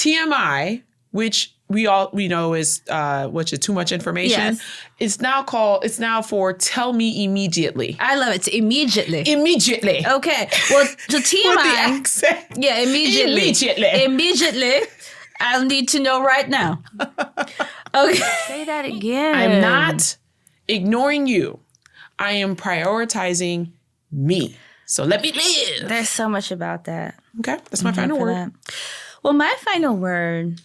TMI, which we know is which is too much information. Yes. It's now for tell me immediately. I love it. Immediately. Immediately. Okay. Well, the TMI. With the accent. Yeah, immediately. Immediately. I'll need to know right now. Okay. Say that again. I'm not ignoring you. I am prioritizing me. So let me live. There's so much about that. Okay. That's my final word. That. Well, my final word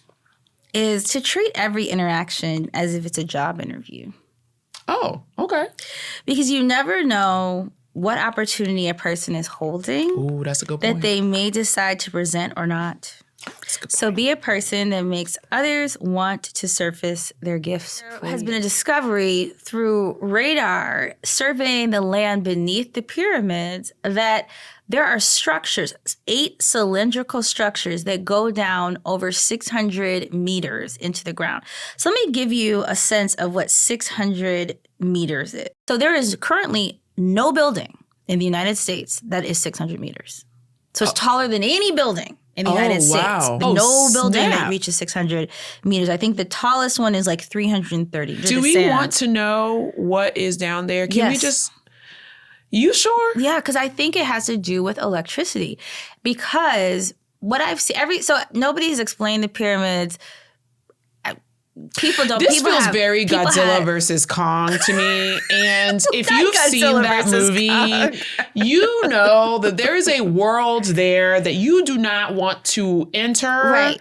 is to treat every interaction as if it's a job interview. Oh, okay. Because you never know what opportunity a person is holding. Ooh, that's a good point. That they may decide to present or not. So be a person that makes others want to surface their gifts. There has been a discovery through radar surveying the land beneath the pyramids that there are structures, 8 cylindrical structures that go down over 600 meters into the ground. So let me give you a sense of what 600 meters is. So there is currently no building in the United States that is 600 meters. So it's taller than any building in the United States. No building that reaches 600 meters. I think the tallest one is like 330. Do we want to know what is down there? Can we just... You sure? Yeah, because I think it has to do with electricity. Because what I've seen... So nobody's explained the pyramids... This feels very Godzilla versus Kong to me. And if you've seen that movie, you know that there is a world there that you do not want to enter. Right.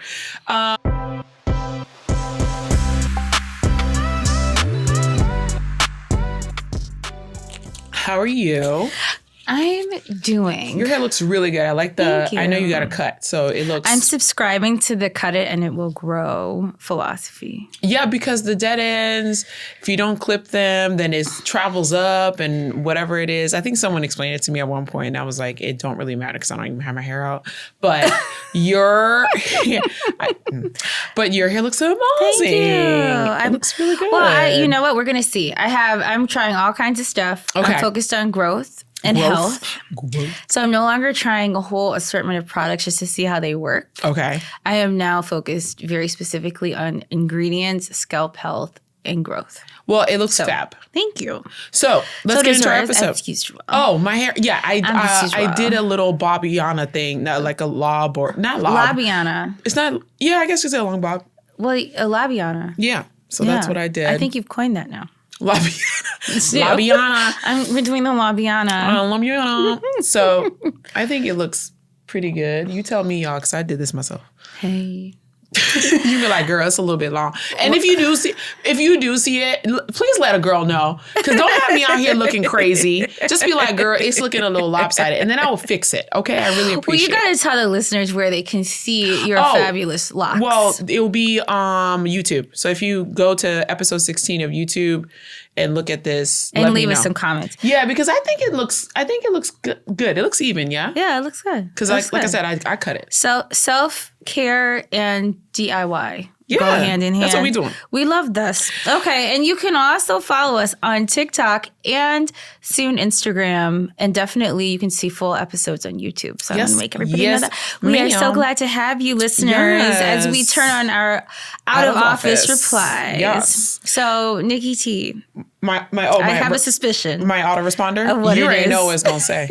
How are you? I'm doing. Your hair looks really good. I like the, I know you got a cut, so it looks. I'm subscribing to the cut it and it will grow philosophy. Yeah, because the dead ends, if you don't clip them, then it travels up and whatever it is. I think someone explained it to me at one point and I was like, it don't really matter because I don't even have my hair out. But your hair looks amazing. Thank you. It looks really good. Well, you know what? We're going to see. I'm trying all kinds of stuff. Okay. I'm focused on growth. And health. So I'm no longer trying a whole assortment of products just to see how they work. Okay. I am now focused very specifically on ingredients, scalp health, and growth. Well, it looks fab. Thank you. So let's get into our episode. Excuse me. Oh, my hair. Yeah, I did a little Bobbiana thing, like a lob or not lob. Labiana. It's not. Yeah, I guess it's a long bob. Well, a labiana. Yeah. So that's what I did. I think you've coined that now. Labiana. We're doing the labiana. So I think it looks pretty good. You tell me, y'all, because I did this myself. Hey. You be like, girl, it's a little bit long. And if you do see it, please let a girl know. Because don't have me out here looking crazy. Just be like, girl, it's looking a little lopsided. And then I will fix it. Okay? I really appreciate it. Well, you got to tell the listeners where they can see your fabulous locks. Well, it will be YouTube. So if you go to episode 16 of YouTube and look at this. And leave us some comments. Yeah, because I think it looks good. It looks even, yeah? Yeah, it looks good. Because like I said, I cut it. So self-care and DIY. Yeah, go hand in hand. That's what we're doing. We love this. Okay, and you can also follow us on TikTok and soon Instagram. And definitely you can see full episodes on YouTube. So I'm going to make everybody know that. We are so glad to have you, listeners, as we turn on our out-of-office replies. Yes. So, Nikki T. I have a suspicion. My autoresponder? Of what you it already is. know what it's going to say.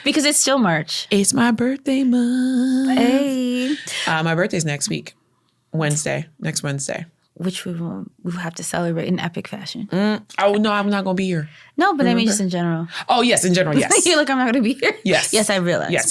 Because it's still March. It's my birthday month. Hey. My birthday's next week. Next Wednesday. Which we will have to celebrate in epic fashion. Oh, no, I'm not going to be here. No, but I mean just in general. Oh, yes, in general, yes. You're like, I'm not going to be here? Yes. Yes, I realize. Yes.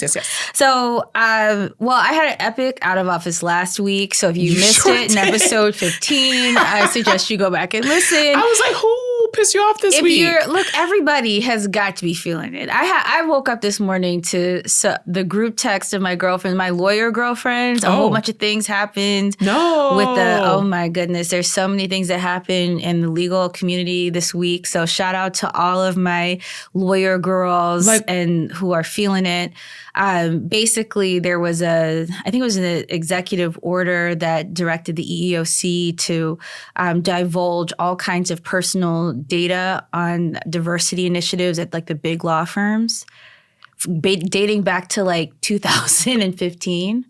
So, I had an epic out of office last week. So if you missed it in episode 15, I suggest you go back and listen. I was like, who pissed you off this week? Look, everybody has got to be feeling it. I woke up this morning to the group text of my girlfriend, my lawyer girlfriends. A whole bunch of things happened. No. Oh my goodness. There's so many things that happened in the legal community this week. So shout out to all of my lawyer girls and who are feeling it. Basically, there was I think it was an executive order that directed the EEOC to divulge all kinds of personal data on diversity initiatives at like the big law firms, dating back to like 2015.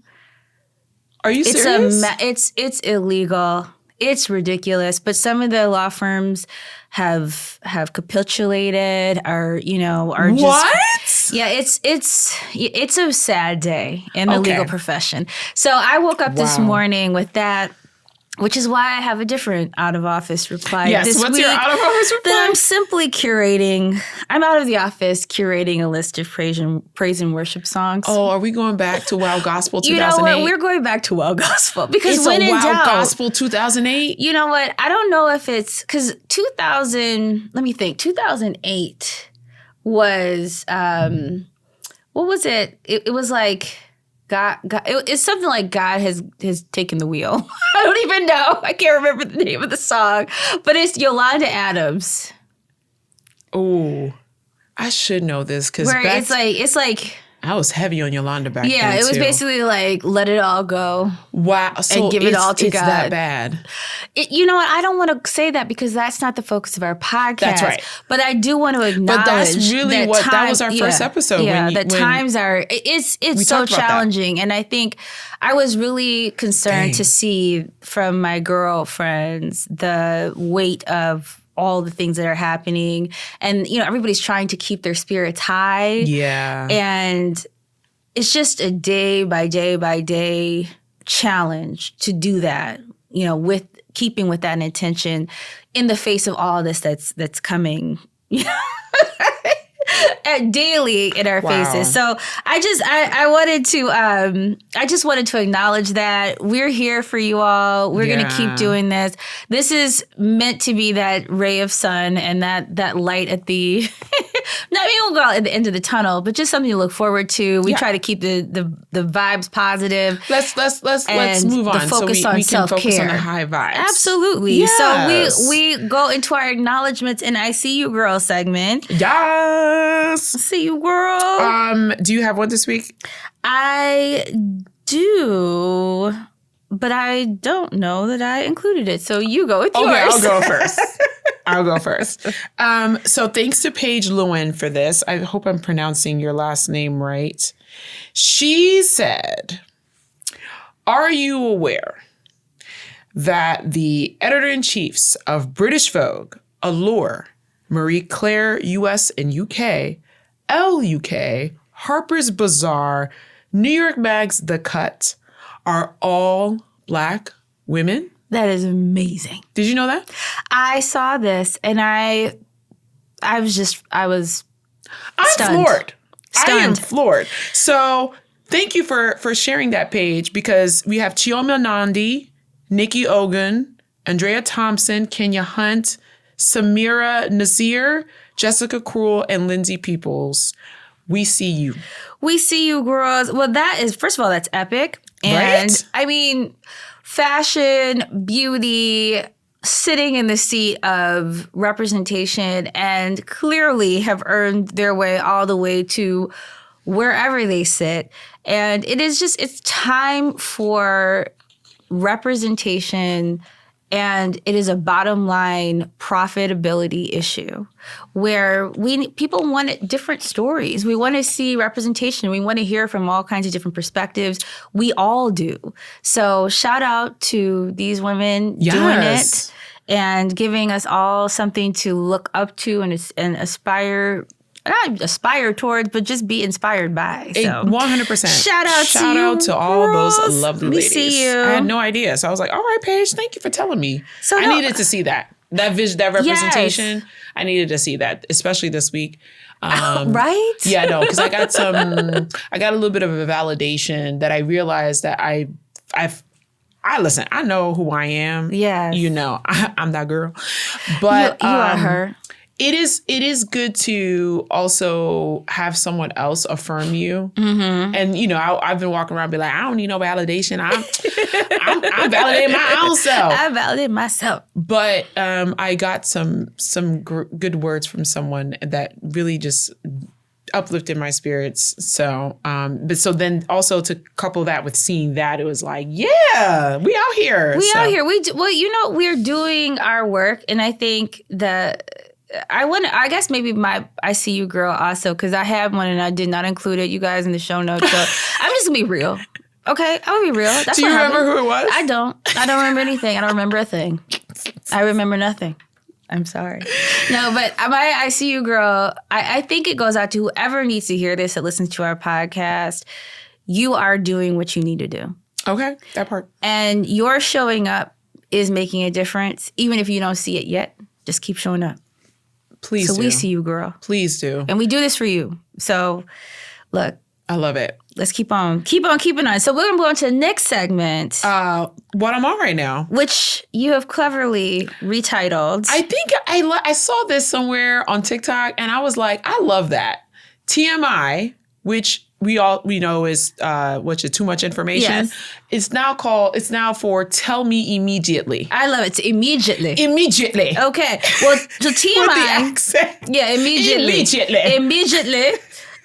Are you serious? It's illegal. It's ridiculous. But some of the law firms have capitulated, or just what? Yeah, it's a sad day in the legal profession. So I woke up this morning with that, which is why I have a different out of office reply. Yes, this what's week, your out of office reply? That I'm simply curating. I'm out of the office curating a list of praise and worship songs. Oh, are we going back to Wild Gospel 2008? You know what? We're going back to Wild Gospel because it's when a in Wild doubt, Gospel 2008. You know what? I don't know if it's because 2000. Let me think. 2008 was what was it? It was like. God, it's something like God has taken the wheel. I don't even know. I can't remember the name of the song, but it's Yolanda Adams. Oh, I should know this because it's like I was heavy on Yolanda back then. Yeah, it was basically like let it all go. Wow, so and give it all to God. It's that bad. You know what? I don't want to say that because that's not the focus of our podcast. That's right. But I do want to acknowledge. But that's really that was our first episode. Yeah, times are it's so challenging, and I think I was really concerned to see from my girlfriends the weight of all the things that are happening, and everybody's trying to keep their spirits high. Yeah, and it's just a day by day challenge to do that. With keeping with that intention in the face of all this that's coming. Daily in our faces. So I wanted to acknowledge that we're here for you all. We're going to keep doing this. This is meant to be that ray of sun and that light at the not even go at the end of the tunnel, but just something to look forward to. We try to keep the vibes positive. Let's move on. The focus so on we can self-care. Focus on the high vibes. Absolutely. Yes. So we go into our acknowledgments in I See You Girl segment. Yes. See you, girl. Do you have one this week? I do, but I don't know that I included it. So you go with yours. Okay, I'll go first. So thanks to Paige Lewin for this. I hope I'm pronouncing your last name right. She said, "Are you aware that the editor-in-chiefs of British Vogue, Allure, Marie Claire US and UK, Elle UK, Harper's Bazaar, New York Mag's The Cut are all Black women?" That is amazing. Did you know that? I saw this and I was stunned. I'm floored. I am floored. So thank you for sharing that page, because we have Chioma Nandi, Nikki Ogun, Andrea Thompson, Kenya Hunt, Samira Nazir, Jessica Krull, and Lindsay Peoples. We see you. We see you, girls. Well, first of all, that's epic. And right? I mean, fashion, beauty, sitting in the seat of representation, and clearly have earned their way all the way to wherever they sit. And it's time for representation. And it is a bottom line profitability issue where people want different stories. We want to see representation. We want to hear from all kinds of different perspectives. We all do. So shout out to these women doing it and giving us all something to look up to and aspire. Not aspire towards, but just be inspired by. So 100%. Shout out to all girls. those lovely ladies. We see you. I had no idea. So I was like, all right, Paige, thank you for telling me. So I needed to see that representation. Yes. I needed to see that, especially this week. Right? Yeah, no, because I got a little bit of a validation that I realized that I listen, I know who I am. Yeah. I'm that girl. But you are her. It is good to also have someone else affirm you. Mm-hmm. And, I've been walking around be like, I don't need no validation. I'm validating my own self. I validate myself. But I got some good words from someone that really just uplifted my spirits. So, but so then also to couple that with seeing that, it was like, yeah, we out here. Out here. We're doing our work. And I think that I guess maybe my I See You Girl also, because I have one and I did not include it, you guys, in the show notes. So I'm just going to be real. Okay, I would be real. That's Do you remember who it was? I don't remember anything. I don't remember a thing. I remember nothing. I'm sorry. No, but I see you, girl. I think it goes out to whoever needs to hear this that listens to our podcast. You are doing what you need to do. Okay, that part. And your showing up is making a difference. Even if you don't see it yet, just keep showing up. Please do. So we see you, girl. Please do. And we do this for you. So, look. I love it. Let's keep on keeping on. So we're going to go on to the next segment. What I'm on right now. Which you have cleverly retitled. I think I saw this somewhere on TikTok and I was like, I love that. TMI, which we know is which is too much information. Yes. It's now for tell me immediately. I love it. Immediately. Okay. Well, so TMI. With the accent. Yeah, Immediately.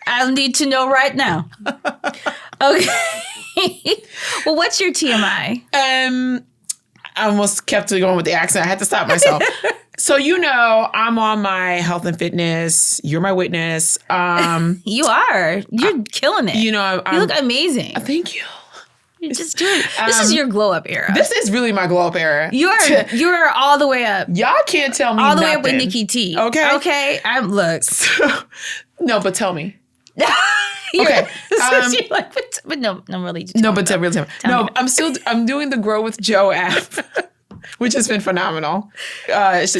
I'll need to know right now. Okay. Well, what's your TMI? I almost kept going with the accent. I had to stop myself. So I'm on my health and fitness. You're my witness. You are. You're killing it. You look amazing. Thank you. You're just doing. This is your glow up era. This is really my glow up era. You're all the way up. Y'all can't tell me all the nothing. way up with Nikki T. Okay. Look. No, but tell me. Okay. But no, really. No, but tell me. No, I'm doing the Grow with Joe app, which has been phenomenal. It's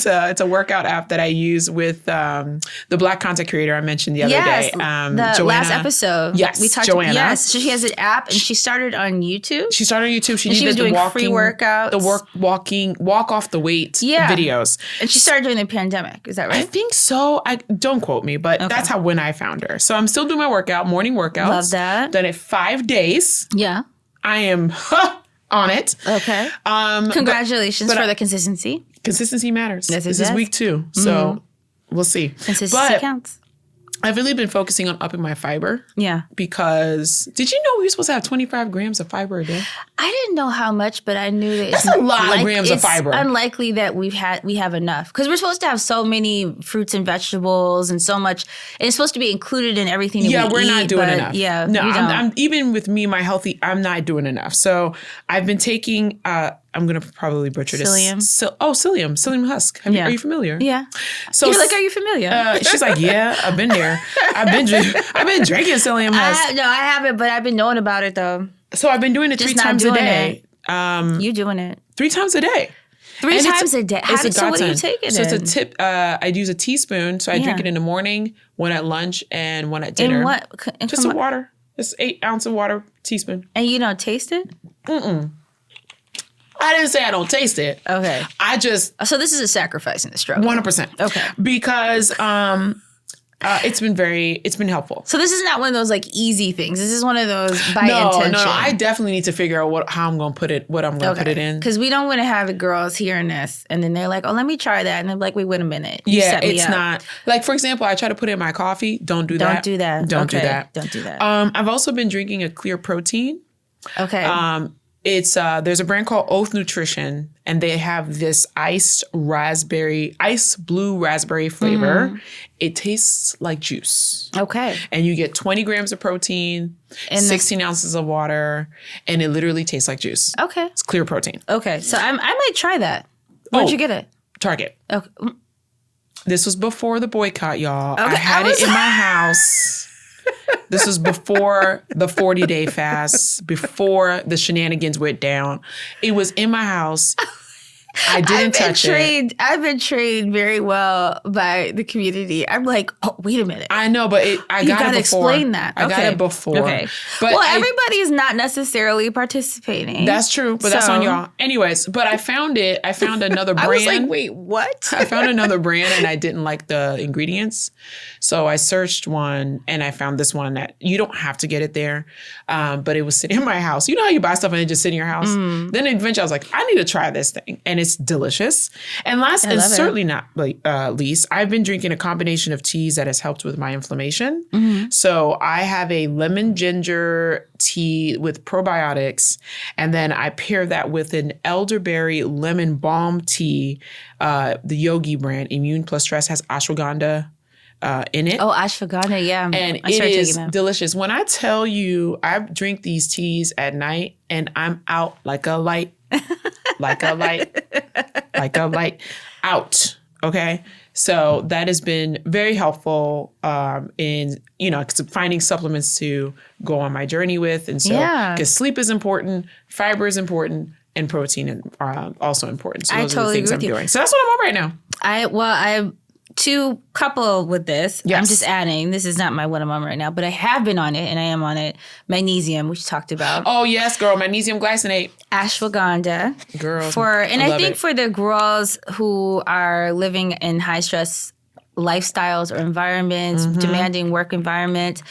a workout app that I use with the Black content creator I mentioned the other day. The Joanna. last episode. Yes, we talked. Joanna. Yes, so she has an app, and she started on YouTube. She was doing free workouts, walk off the weight videos, and she started during the pandemic. Is that right? I think so. I don't quote me, but that's when I found her. So I'm still doing my morning workouts. Love that. Done it 5 days. Yeah, I am on it. Okay. Congratulations for the consistency. Consistency matters. Yes, this is week 2, so we'll see. Consistency counts. I've really been focusing on upping my fiber. Yeah. Because did you know we were supposed to have 25 grams of fiber a day? I didn't know how much, but I knew that that's a lot of grams of fiber. It's unlikely that we have enough because we're supposed to have so many fruits and vegetables and so much. And it's supposed to be included in everything that we eat. Yeah, we're not doing enough. Yeah, no, I'm even with me, my healthy, I'm not doing enough. So I've been taking. I'm gonna probably butcher this. Psyllium. Psyllium husk. Are you familiar? Yeah. So you're like, are you familiar? She's like, yeah, I've been there. I've been drinking psyllium husk. No, I haven't, but I've been knowing about it though. So I've been doing it 3 times a day. You doing it 3 times a day. 3 times a day. So what are you taking? So it's a tip. I'd use a teaspoon. So I drink it in the morning, one at lunch, and one at dinner. And what? Just some water. Just 8 ounces of water, teaspoon. And you don't taste it? I didn't say I don't taste it. Okay. I just... So this is a sacrifice in the struggle. 100%. Okay. Because it's been helpful. So this is not one of those like easy things. This is one of those by intention. No. I definitely need to figure out how I'm going to put it, what I'm going to put it in. Because we don't want to have the girls hearing this and then they're like, oh, let me try that. And they're like, wait a minute. It's not. Like, for example, I try to put it in my coffee. Don't do that. Don't do that. Don't do that. Don't do that. I've also been drinking a clear protein. Okay. It's there's a brand called Oath Nutrition, and they have this ice blue raspberry flavor. Mm-hmm. It tastes like juice. Okay. And you get 20 grams of protein, and 16 ounces of water, and it literally tastes like juice. Okay. It's clear protein. Okay. So I might try that. Where'd you get it? Target. Okay. This was before the boycott, y'all. Okay. I had it in my house. This was before the 40-day fast, before the shenanigans went down. It was in my house. I didn't touch it. I've been trained very well by the community. I'm like, oh, wait a minute. I know, but I got it before. Explain that. I got it before. Okay. But everybody is not necessarily participating. That's true, but that's on y'all. Anyways, but I found another brand. I was like, wait, what? I found another brand and I didn't like the ingredients. So I searched one and I found this one that you don't have to get it there. But it was sitting in my house. You know how you buy stuff and it just sit in your house? Mm. Then eventually I was like, I need to try this thing. And it's delicious. And last and certainly not least, I've been drinking a combination of teas that has helped with my inflammation. Mm-hmm. So I have a lemon ginger tea with probiotics, and then I pair that with an elderberry lemon balm tea. The Yogi brand, Immune Plus Stress, has ashwagandha in it. Oh, ashwagandha, yeah. And it is delicious. When I tell you, I drink these teas at night and I'm out like a light, like a light, out. Okay. So that has been very helpful in, finding supplements to go on my journey with. And so, because sleep is important, fiber is important, and protein are also important. So those are the things I'm doing. So that's what I'm on right now. To couple with this, yes. I'm just adding, this is not what I'm on right now, but I have been on it and I am on it. Magnesium, which we talked about. Oh, yes, girl. Magnesium glycinate. Ashwagandha. Girl. I think for the girls who are living in high stress lifestyles or environments, demanding work environment,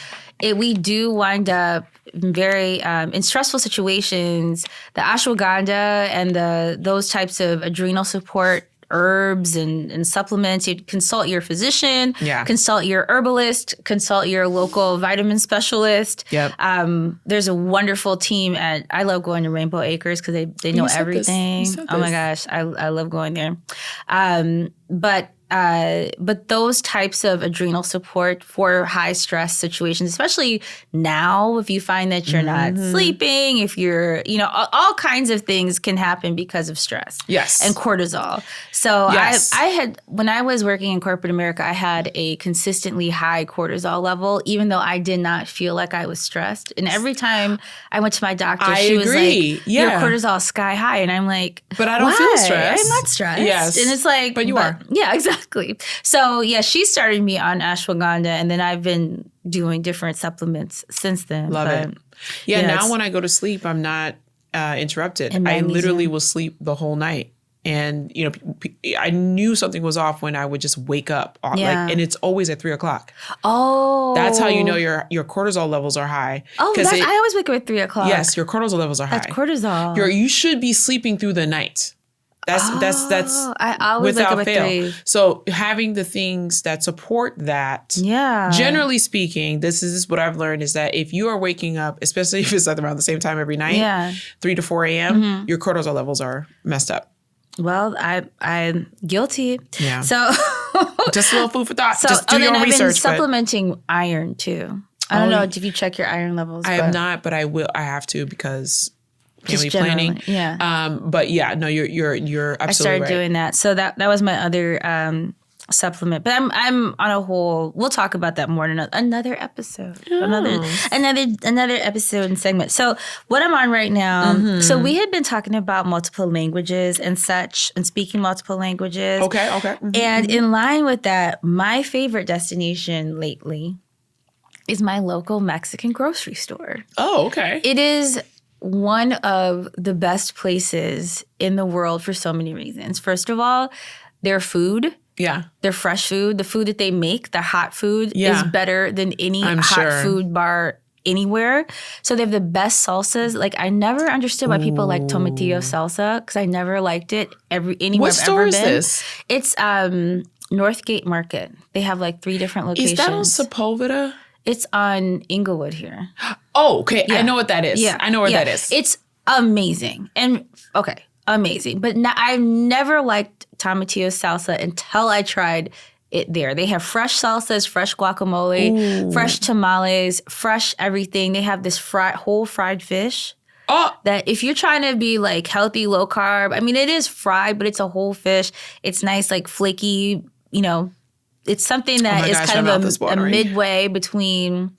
we do wind up very in stressful situations. The ashwagandha and those types of adrenal support herbs and supplements. You consult your physician, consult your herbalist, consult your local vitamin specialist. Yep. There's a wonderful team I love going to Rainbow Acres because they know everything. Oh my gosh, I love going there. But those types of adrenal support for high stress situations, especially now, if you find that you're not sleeping, if you're, all kinds of things can happen because of stress. Yes. And cortisol. So yes. I had, when I was working in corporate America, I had a consistently high cortisol level, even though I did not feel like I was stressed. And every time I went to my doctor, she was like, your cortisol is sky high. And I'm like, but I don't feel stressed. I'm not stressed. Yes. And it's like, but you are. Yeah, exactly. So she started me on ashwagandha, and then I've been doing different supplements since then. Love it. Yeah, now when I go to sleep, I'm not interrupted. I literally will sleep the whole night. And, I knew something was off when I would just wake up. And it's always at 3:00. Oh. That's how you know your cortisol levels are high. Oh, I always wake up at 3:00. Yes, your cortisol levels are high. That's cortisol. You should be sleeping through the night. That's I always without wake up fail. At 3. So having the things that support that, generally speaking, this is what I've learned is that if you are waking up, especially if it's around the same time every night, 3 to 4 a.m., your cortisol levels are messed up. Well, I'm guilty. Yeah. So just a little food for thought. Just do your own research. I've been supplementing iron too. I don't know if you check your iron levels. I have not, but I will. I have to because family planning. Yeah. But no, you're absolutely right. I started doing that. So that was my other supplement. But I'm on a whole. We'll talk about that more in another episode. Another episode and segment. So what I'm on right now. So we had been talking about multiple languages and such, and speaking multiple languages. Okay. And in line with that, my favorite destination lately is my local Mexican grocery store. Oh, okay. It is one of the best places in the world for so many reasons. First of all, their food. Yeah. Their fresh food, the food that they make, the hot food is better than any hot food bar anywhere. So they have the best salsas. Like I never understood why people like tomatillo salsa because I never liked it anywhere I've ever been. What store is this? It's Northgate Market. They have like 3 different locations. Is that on Sepulveda? It's on Inglewood here. Oh, okay. Yeah. I know what that is. Yeah. I know where that is. It's amazing. Amazing. But I've never liked tomatillo salsa until I tried it there. They have fresh salsas, fresh guacamole, fresh tamales, fresh everything. They have this whole fried fish. That if you're trying to be like healthy, low carb, I mean, it is fried, but it's a whole fish. It's nice, like flaky, it's something that is kind of a midway between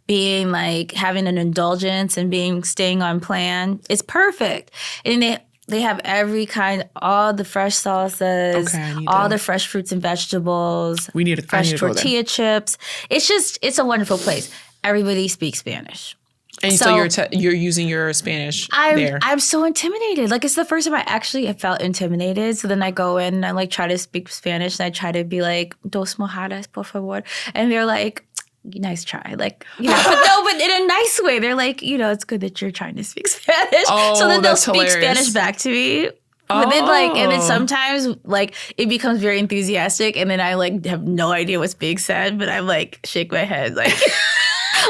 being like having an indulgence and staying on plan. It's perfect. And they have every kind, all the fresh salsas, all the fresh fruits and vegetables. Fresh tortilla chips. It's a wonderful place. Everybody speaks Spanish. And so you're using your Spanish there. I'm so intimidated. Like it's the first time I actually have felt intimidated. So then I go in and I like try to speak Spanish and I try to be like, dos mojadas, por favor. And they're like, nice try. Like, but in a nice way. They're like, it's good that you're trying to speak Spanish. Oh, so then they'll speak Spanish back to me. But then and then sometimes like it becomes very enthusiastic and then I like have no idea what's being said, but I'm like shake my head like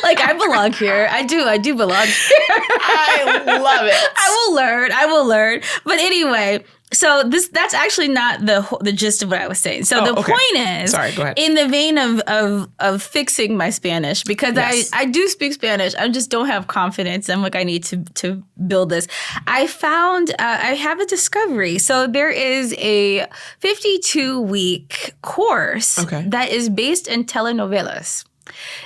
like I belong here. I do belong here. I love it. I will learn. But anyway, So that's actually not the gist of what I was saying. So the point is, sorry, go ahead. In the vein of fixing my Spanish, because I do speak Spanish, I just don't have confidence. I'm like, I need to build this. I found I have a discovery. So there is a 52-week course that is based in telenovelas.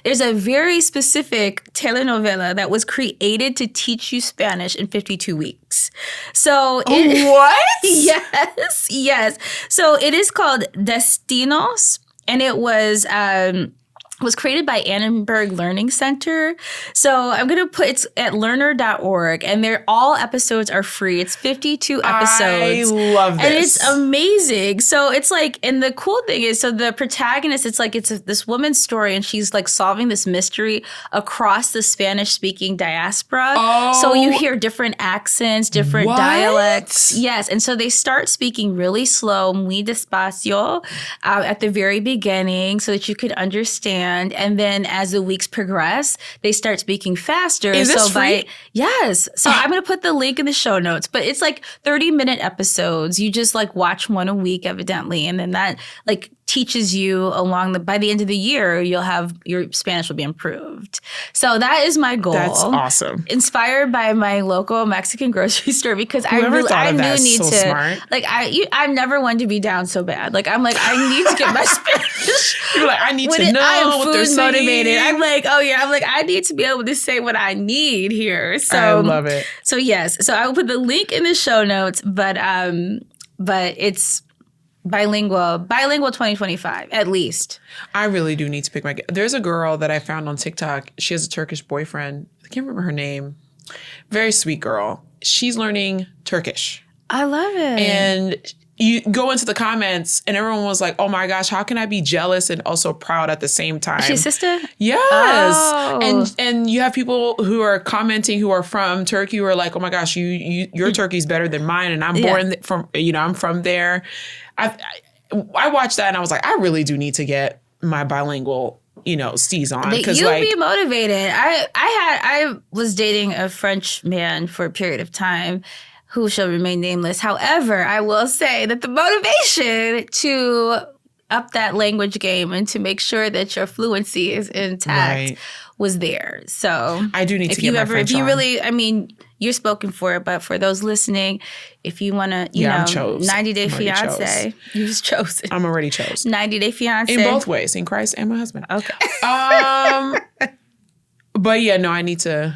There's a very specific telenovela that was created to teach you Spanish in 52 weeks. So what? Yes. So it is called Destinos, and it was created by Annenberg Learning Center. So I'm going to put it's at learner.org, and all episodes are free. It's 52 episodes. I love this. And it's amazing. So it's like, and the cool thing is, so the protagonist, it's this woman's story, and she's like solving this mystery across the Spanish speaking diaspora. Oh, so you hear different accents, different dialects. Yes. And so they start speaking really slow, muy despacio, at the very beginning so that you could understand. And then as the weeks progress, they start speaking faster. Is this free? Yes. So I'm going to put the link in the show notes. But it's like 30-minute episodes. You just like watch one a week, evidently. And then that like teaches you by the end of the year, your Spanish will be improved. So that is my goal. That's awesome. Inspired by my local Mexican grocery store, because I need to. Smart. Like I've never wanted to be down so bad. Like I'm like, I need to get my Spanish. You're like, I need to know what they're saying. Motivated. I'm like, I need to be able to say what I need here. So I love it. So yes. So I will put the link in the show notes, but it's bilingual 2025 at least. I really do need to pick there's a girl that I found on TikTok. She has a Turkish boyfriend. I can't remember her name. Very sweet girl. She's learning Turkish. I love it. And you go into the comments and everyone was like, oh my gosh, how can I be jealous and also proud at the same time? Is she a sister? Yes. Oh. And you have people who are commenting who are from Turkey who are like, oh my gosh, your Turkey's better than mine. And I'm I'm from there. I watched that and I was like, I really do need to get my bilingual, steez on. You'll be motivated. I was dating a French man for a period of time who shall remain nameless. However, I will say that the motivation to up that language game and to make sure that your fluency is intact was there. So I do need to get my French on. Really, I mean, you're spoken for it, but for those listening, if you want to, 90 Day Fiance, you was chosen. I'm already chosen. 90 Day Fiance. In both ways, in Christ and my husband. Okay. But yeah, no, I need to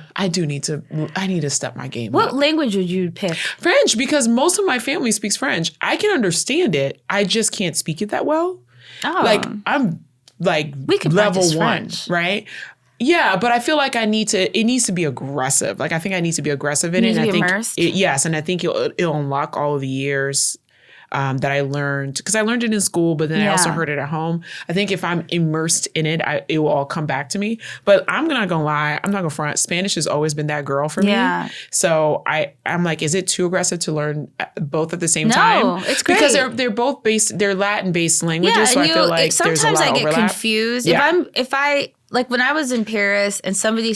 step my game up. What language would you pick? French, because most of my family speaks French. I can understand it. I just can't speak it that well. Oh. Like I'm like level 1, French. right? Yeah, but I feel like it needs to be aggressive. Like I think I need to be aggressive in it. And I think immersed? Yes, and I think it'll unlock all of the years that I learned, because I learned it in school, but then I also heard it at home. I think if I'm immersed in it, it will all come back to me. But I'm not gonna lie, I'm not gonna front. Spanish has always been that girl for me. So I'm like, is it too aggressive to learn both at the same time? No, it's great because they're both they're Latin based languages. Yeah, so I feel like there's a lot of overlap. Sometimes I get confused. Yeah. If I like when I was in Paris and somebody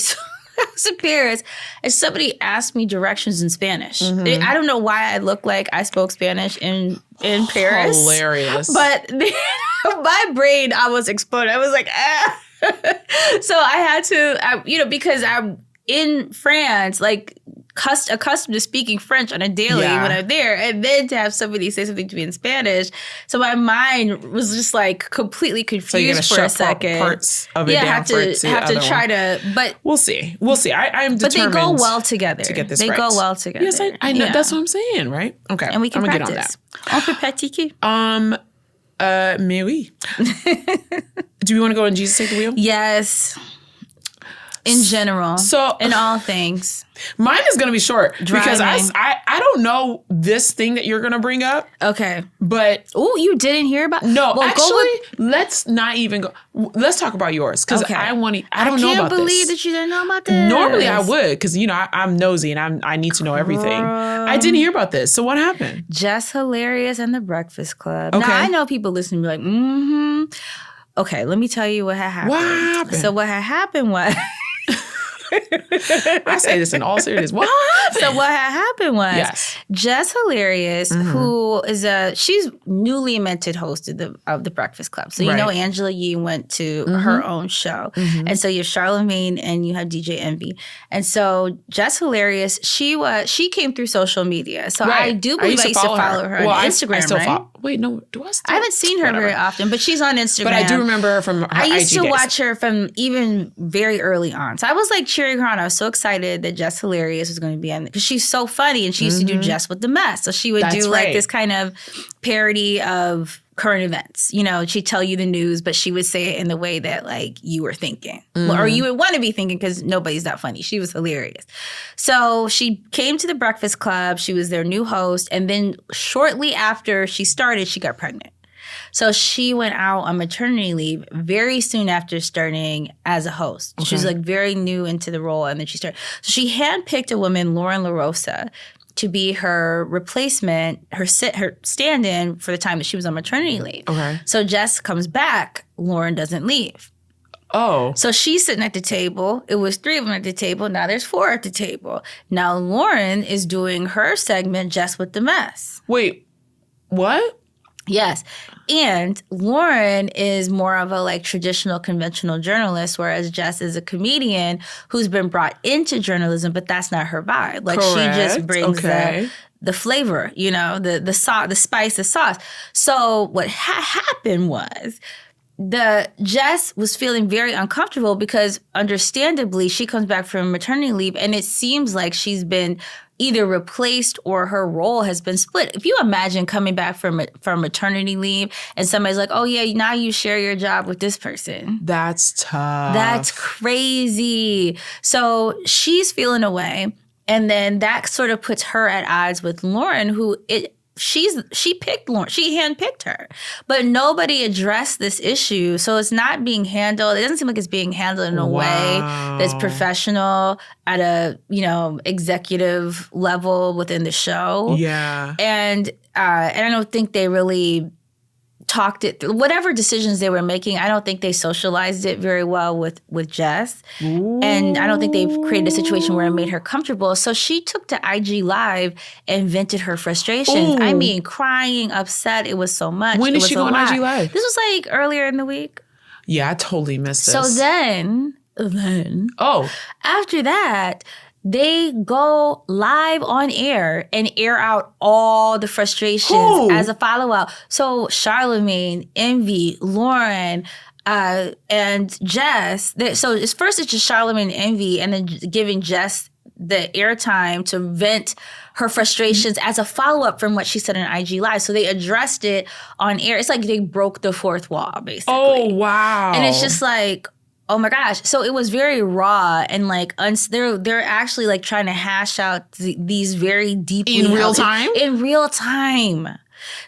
asked me directions in Spanish. Mm-hmm. I don't know why I looked like I spoke Spanish in Paris. Hilarious. But my brain, I was exploding. I was like, ah. So I had to, because I'm in France, like accustomed to speaking French on a daily when I'm there, and then to have somebody say something to me in Spanish. So my mind was just like completely confused for a second. Parts of it have to try to, but we'll see. I'm determined. But they go well together. To get this they right. go well together. Yes, I know. That's what I'm saying, right? Okay, and we can I'm practice. Get on that. On peut pratiquer. Mais oui. Do we want to go on Jesus Take the Wheel? Yes. In general. So in all things. Mine is going to be short. Driving. Because I don't know this thing that you're going to bring up. Okay. But. Oh, you didn't hear about? No, actually, let's not even go. Let's talk about yours. Because I don't know about this. I can't believe that you didn't know about this. Normally I would, because, I'm nosy and I need to know everything. I didn't hear about this. So what happened? Jess Hilarious and the Breakfast Club. Okay. Now, I know people listening be like, mm-hmm. Okay, let me tell you what had happened. What happened? So what had happened was... I say this in all seriousness. What? So what had happened was Jess Hilarious, who is she's newly minted host of the Breakfast Club. So you know Angela Yee went to her own show. And so you have Charlamagne and you have DJ Envy. And so Jess Hilarious, she came through social media. So I do believe I used to follow her on Instagram, right? Wait, no, do I still? I haven't seen her very often, but she's on Instagram. But I do remember her from her I used IG to days. watch her from even very early on. So I was like cheering her on. I was so excited that Jess Hilarious was going to be on, because she's so funny, and she used to do Jess with the Mess. So she would do like this kind of parody of current events. You know, she'd tell you the news, but she would say it in the way that like you were thinking, or you would want to be thinking, because nobody's that funny. She was hilarious. So she came to the Breakfast Club. She was their new host. And then shortly after she started, she got pregnant. So she went out on maternity leave very soon after starting as a host. Okay. She was like very new into the role, and then she started. So she handpicked a woman, Lauren LaRosa, to be her replacement, her stand-in for the time that she was on maternity leave. Okay. So Jess comes back, Lauren doesn't leave. Oh. So she's sitting at the table. It was 3 of them at the table. Now there's 4 at the table. Now Lauren is doing her segment, Jess with the Mess. Wait, what? Yes. And Lauren is more of a like traditional conventional journalist, whereas Jess is a comedian who's been brought into journalism, but that's not her vibe. Like she just brings the flavor, you know, the spice, the sauce. So what happened was Jess was feeling very uncomfortable because understandably she comes back from maternity leave and it seems like she's been either replaced or her role has been split. If you imagine coming back from maternity leave and somebody's like, oh yeah, now you share your job with this person. That's tough. That's crazy. So she's feeling away. And then that sort of puts her at odds with Lauren, who she picked Lauren. She handpicked her. But nobody addressed this issue. So it's not being handled. It doesn't seem like it's being handled in a way that's professional at a, executive level within the show. Yeah. And I don't think they really talked it through. Whatever decisions they were making, I don't think they socialized it very well with Jess. Ooh. And I don't think they've created a situation where it made her comfortable. So she took to IG Live and vented her frustrations. Ooh. I mean, crying, upset. It was so much. When did she go on IG Live? This was like earlier in the week. Yeah, I totally missed this. So then, after that, they go live on air and air out all the frustrations as a follow-up. So Charlamagne, Envy, Lauren, and Jess. So it's just Charlamagne and Envy, and then giving Jess the airtime to vent her frustrations as a follow-up from what she said on IG Live. So they addressed it on air. It's like they broke the fourth wall, basically. Oh, wow. And it's just like, oh my gosh. So it was very raw and like they're actually like trying to hash out these very deeply in real time? In real time.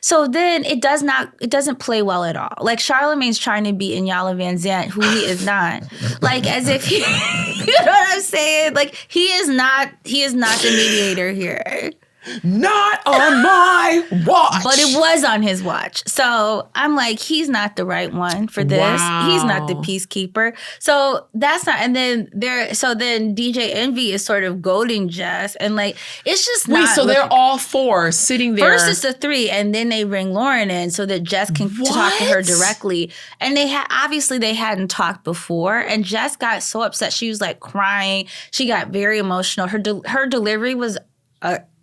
So then it doesn't play well at all. Like Charlamagne's trying to be Inyala Van Zant, who he is not. Like as if he, you know what I'm saying? Like he is not the mediator here. Not on my watch. But it was on his watch. So I'm like, he's not the right one for this. Wow. He's not the peacekeeper. So that's not, and then then DJ Envy is sort of goading Jess and like, it's just not. Wait, so they're all 4 sitting there. First it's the 3 and then they bring Lauren in so that Jess can talk to her directly. And obviously they hadn't talked before and Jess got so upset. She was like crying. She got very emotional. Her delivery was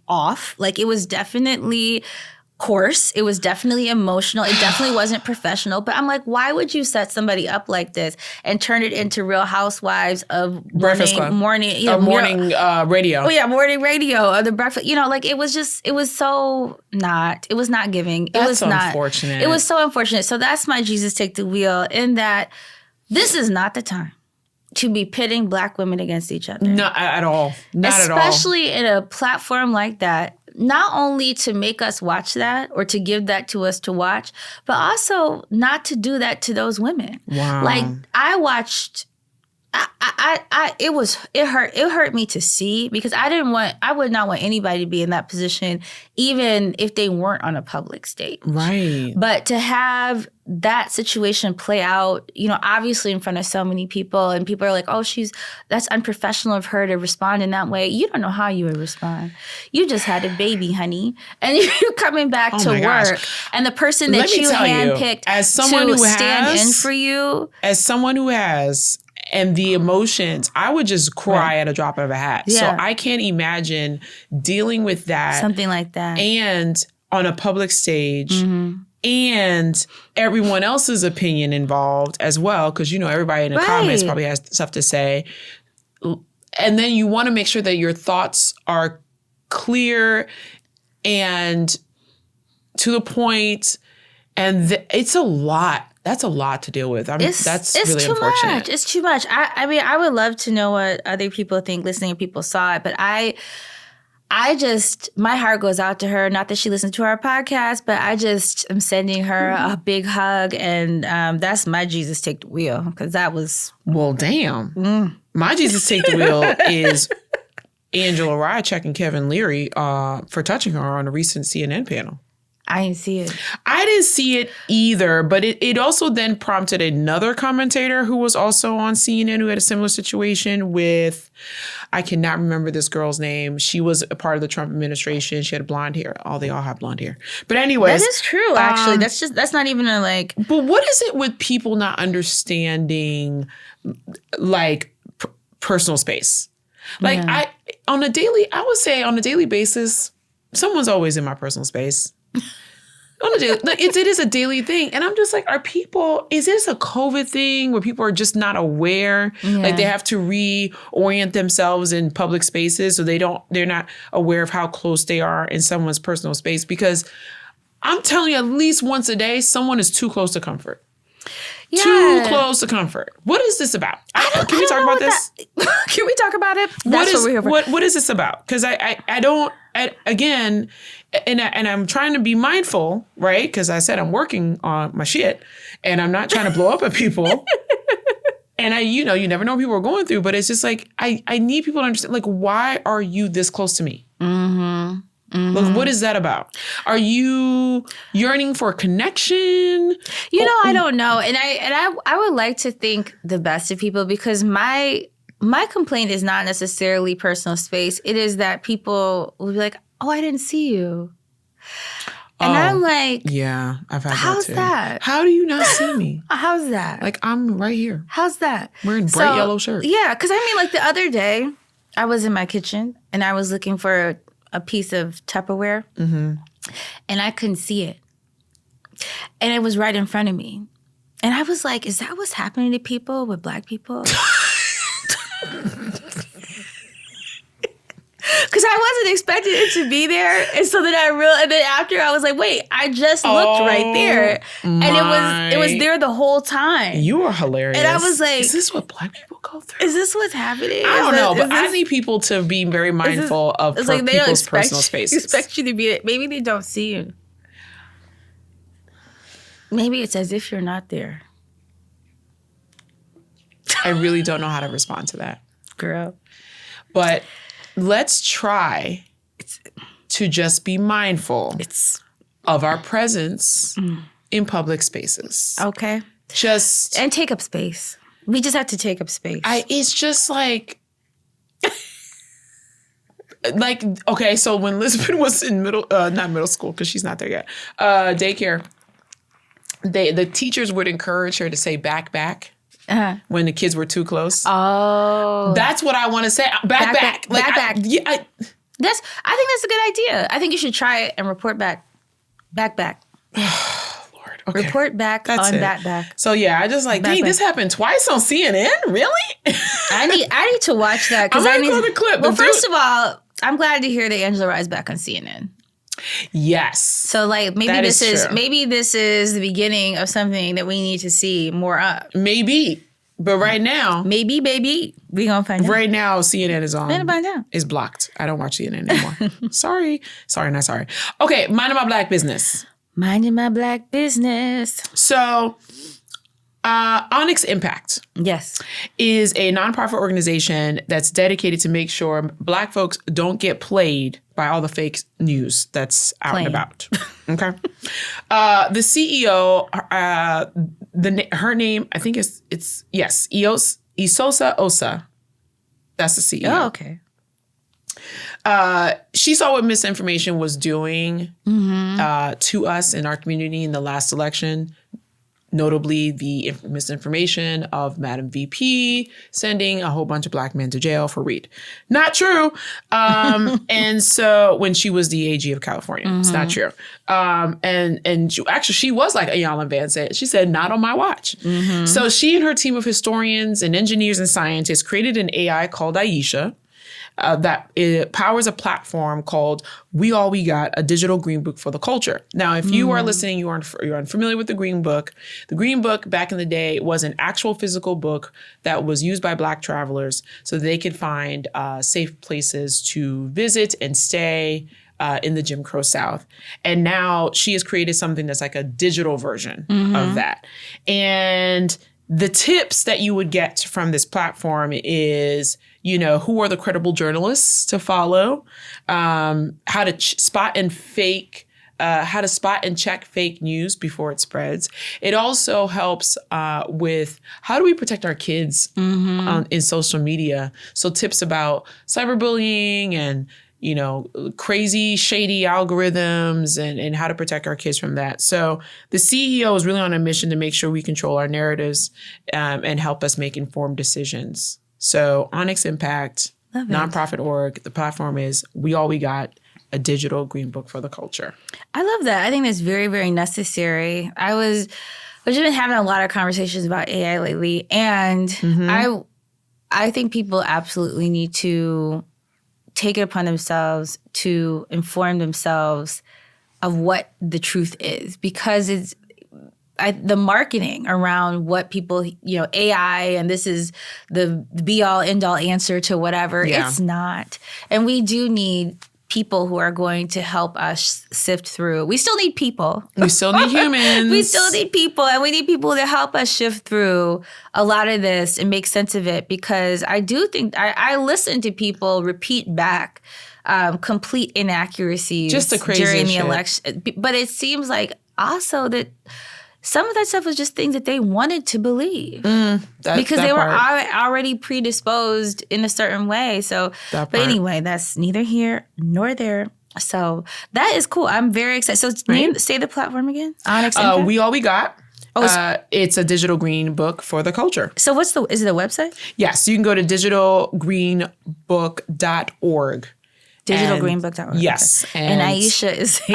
off. Like it was definitely coarse. It was definitely emotional. It definitely wasn't professional. But I'm like, why would you set somebody up like this and turn it into Real Housewives of Breakfast Club. morning radio? Oh yeah, morning radio or the breakfast. Like it was not giving. That's unfortunate. It was so unfortunate. So that's my Jesus take the wheel in that this is not the time to be pitting Black women against each other. Not at all. Not at all. Especially in a platform like that, not only to make us watch that or to give that to us to watch, but also not to do that to those women. Wow. Like, I watched It hurt me to see, because I would not want anybody to be in that position, even if they weren't on a public stage. Right. But to have that situation play out, obviously in front of so many people, and people are like, oh, that's unprofessional of her to respond in that way. You don't know how you would respond. You just had a baby, honey, and you're coming back to work. And the person that you handpicked to stand in for you. As someone who has, and the emotions, I would just cry at a drop of a hat. Yeah. So I can't imagine dealing with that. Something like that. And on a public stage, and everyone else's opinion involved as well, because, everybody in the comments probably has stuff to say. And then you want to make sure that your thoughts are clear and to the point. And it's a lot. That's a lot to deal with. That's really unfortunate. Much. It's too much. I mean, I would love to know what other people think, listening if people saw it. But I just, my heart goes out to her. Not that she listens to our podcast, but I just am sending her a big hug. And that's my Jesus take the wheel, because that was... Well, damn. My Jesus take the wheel is Angela Rychek and Kevin Leary for touching her on a recent CNN panel. I didn't see it. I didn't see it either, but it also then prompted another commentator who was also on CNN who had a similar situation with, I cannot remember this girl's name. She was a part of the Trump administration. She had blonde hair. They all have blonde hair. But anyways. That is true, actually. That's not even a like. But what is it with people not understanding personal space? I would say on a daily basis, someone's always in my personal space. It is a daily thing. And I'm just like, is this a COVID thing where people are just not aware? Yeah. Like they have to reorient themselves in public spaces so they're not aware of how close they are in someone's personal space. Because I'm telling you, at least once a day, someone is too close to comfort. Yeah. Too close to comfort. What is this about? Can we talk about this? Can we talk about it? That's what we're here for. What is this about? Because again, I'm trying to be mindful, right? Because I said I'm working on my shit, and I'm not trying to blow up at people. And you never know what people are going through, but it's just like I need people to understand, like, why are you this close to me? Mm-hmm. Mm-hmm. Look, what is that about? Are you yearning for a connection? I don't know. And I would like to think the best of people, because my complaint is not necessarily personal space. It is that people will be like, oh, I didn't see you. And I'm like, yeah, I've had how's that too. That? How do you not see me? How's that? Like, I'm right here. How's that? Wearing bright yellow shirts. Yeah, because like the other day, I was in my kitchen and I was looking for a piece of Tupperware, and I couldn't see it. And it was right in front of me. And I was like, is that what's happening to people with Black people? Because I wasn't expecting it to be there. And so then and then after I was like, wait, I just looked right there. And it was there the whole time. You are hilarious. And I was like, is this what Black people go through? Is this what's happening? I don't know, but I need people to be very mindful of people's personal spaces. They expect you to be, maybe they don't see you. Maybe it's as if you're not there. I really don't know how to respond to that. Girl. But let's try to just be mindful of our presence in public spaces. Okay. And take up space. We just have to take up space. It's just like, okay, so when Lisbon was in not middle school, because she's not there yet, daycare, the teachers would encourage her to say back. When the kids were too close. Oh. That's what I want to say. Back. Yeah. I think that's a good idea. I think you should try it and report back. Back. Lord. Okay. Report back on back. So yeah, I just like, dang, this happened twice on CNN? Really? I need to watch that. I'm going to go to the clip. Well, first of all, I'm glad to hear that Angela Rye's back on CNN. Yes. So maybe this is the beginning of something that we need to see more of. Maybe. But right now, maybe we gonna find out. Right now, CNN is on. Find out. Is blocked. I don't watch CNN anymore. Sorry, not sorry. Okay, minding my Black business. Minding my Black business. So Onyx Impact. Yes. Is a nonprofit organization that's dedicated to make sure Black folks don't get played by all the fake news that's out and about. Okay. The CEO, her name, I think it's Isosa Osa. That's the CEO. Oh, okay. She saw what misinformation was doing to us in our community in the last election. Notably, the misinformation of Madam VP sending a whole bunch of Black men to jail for weed. Not true. And so when she was the AG of California, it's not true. And she was like Ayanna Van said. She said, not on my watch. So she and her team of historians and engineers and scientists created an AI called Aisha. That it powers a platform called We All We Got, a digital green book for the culture. Now, if you are listening, you're unfamiliar with the Green Book. The Green Book back in the day was an actual physical book that was used by Black travelers so they could find safe places to visit and stay in the Jim Crow South. And now she has created something that's like a digital version of that. And the tips that you would get from this platform is, who are the credible journalists to follow, how to spot and check fake news before it spreads. It also helps with how do we protect our kids in social media. So tips about cyberbullying and, crazy, shady algorithms and how to protect our kids from that. So the CEO is really on a mission to make sure we control our narratives and help us make informed decisions. So Onyx Impact, nonprofit org, the platform is We All We Got, a digital green book for the culture. I love that. I think that's very, very necessary. We've been having a lot of conversations about AI lately, and I think people absolutely need to take it upon themselves to inform themselves of what the truth is, because it's the marketing around what people, AI, and this is the be-all, end-all answer to whatever. Yeah. It's not. And we do need people who are going to help us sift through. We still need people. We still need humans. We still need people, and we need people to help us shift through a lot of this and make sense of it, because I do think I listen to people repeat back complete inaccuracies just crazy during the shit. election. But it seems like also that some of that stuff was just things that they wanted to believe because they were already predisposed in a certain way. So, but anyway, that's neither here nor there. So that is cool. I'm very excited. So say the platform again. Onyx Impact? We All We Got. It's a digital green book for the culture. So is it a website? Yes. You can go to digitalgreenbook.org. Digitalgreenbook.org. Yes. Okay. And Aisha is the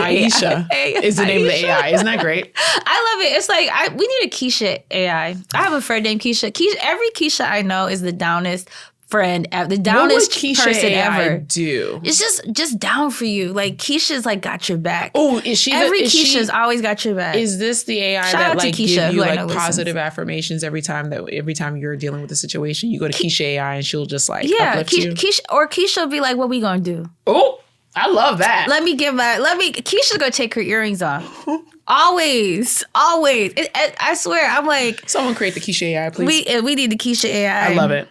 name of the AI. Isn't that great? I love it. It's like we need a Keisha AI. I have a friend named Keisha. Every Keisha I know is the downest friend ever. The downest person AI ever. Do? It's just down for you. Like Keisha's like got your back. Oh, is she? Keisha's always got your back. Is this the AI that like gives you like positive affirmations every time you're dealing with a situation? You go to Keisha AI and she'll just like uplift you. Keisha will be like, "What we gonna do?" Oh, I love that. Keisha's gonna take her earrings off. Always. I swear, I'm like, someone create the Keisha AI, please. We need the Keisha AI. I love it.